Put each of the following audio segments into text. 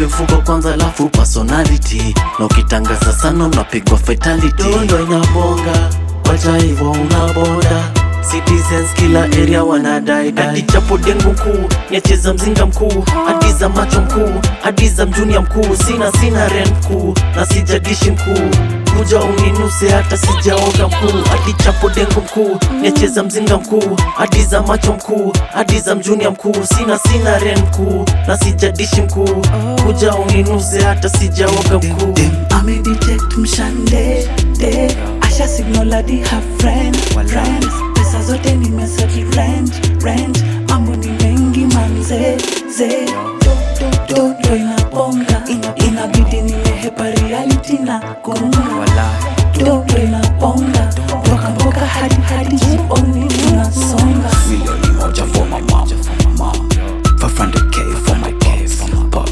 Nairobi mfuko kwanza lafu personality, na ukitangaza sana unapigwa fatality. Dondo inabonga, wacha hivyo unabonda. Citizens kila area wanadai. Hadi chapo dengu mkuu, nyecheza mzinga mkuu. Hadi za macho mkuu, hadi za mjunia mkuu. Sina rent mkuu, na sijadishi mkuu. Kuja uninuse hata sijaoga mkuu. Hadi chapo dengu mkuu, nyecheza mzinga mkuu. Hadi za macho mkuu, hadi za mjunia mkuu. Sina rent mkuu, na sijadishi mkuu. Kuja uninuse hata sijaoga mkuu. Amedetect mshande Asha signal hadi her friends. Pesa zote nimeseti rent. Mambo ni mengi manze Dodo inabonga, inabidi nimehepa reality na kunga. Dodo inabonga, mboka hadi jioni tunasonga. Milioni moja for my mom, 500k for my boss,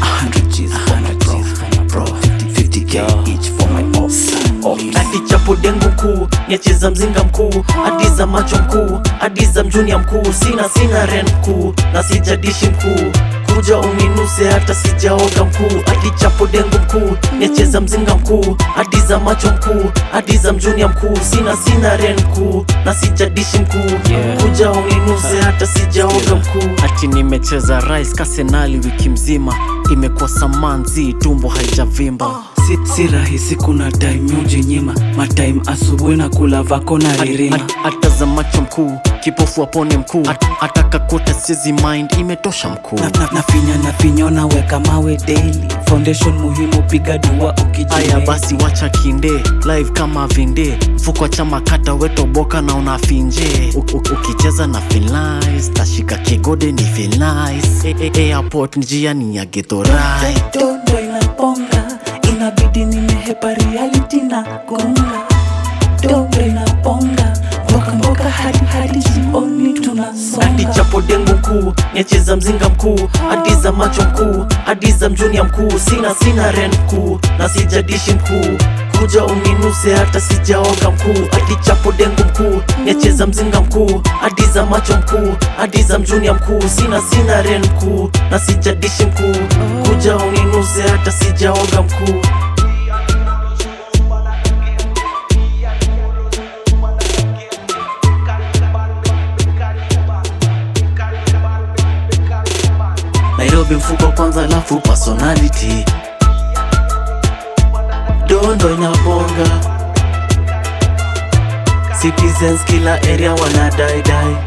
100 G's for my bro, 50k each for my boss. Hadi chapo dengu mkuu, nyecheza mzinga mkuu. Hadi za macho mkuu, hadi za mjunia mkuu. Sina rent mkuu, na sijadishi mkuu. Kuja uninuse hata sijaoga mkuu. Hadi chapo dengu mkuu, nyecheza mzinga mkuu. Hadi za macho mkuu, hadi za mjunia mkuu. Sina rent mkuu, na sijadishi mkuu. Kuja uninuse hata sijaoga mkuu. Ati nimecheza rice kasenali wiki mzima. Imekuwa samanzi, tumbo haijavimba. Si rahisi kuna time ujinyima. Ma-time asubuhi na kula vako na ririma. Hata za macho mkuu, kipofu apone mkuu. Ataka kuta sizi mind, imetosha mkuu. Nafinya naweka mawe daily. Foundation muhimu, piga dua ukijime. Aya basi wacha kinde, live kama vinde. Fuko chama kata weto boka na unafinje. Ukicheza na feel nice, tashika kigode ni feel nice. Airport njia ni ya Githurai. Dodo inabonga, inabidi nimehepa reality na kunga. Dodo inabonga, mboka hadi jioni tunasonga. Hadi chapo dengu mkuu, nyecheza mzinga mkuu. Hadi za macho mkuu, hadi za mjunia mkuu. Sina rent mkuu, na sijadishi mkuu. Kuja uninuse hata sijaoga mkuu. Hadi chapo dengu mkuu, nyecheza mzinga mkuu. Hadi za macho mkuu, hadi za mjunia mkuu. Sina rent mkuu, na sijadishi mkuu. Kuja uninuse hata sijaoga mkuu. Nairobi mfuko kwanza lafu personality. Dondo inabonga. Citizens kila area wanadai.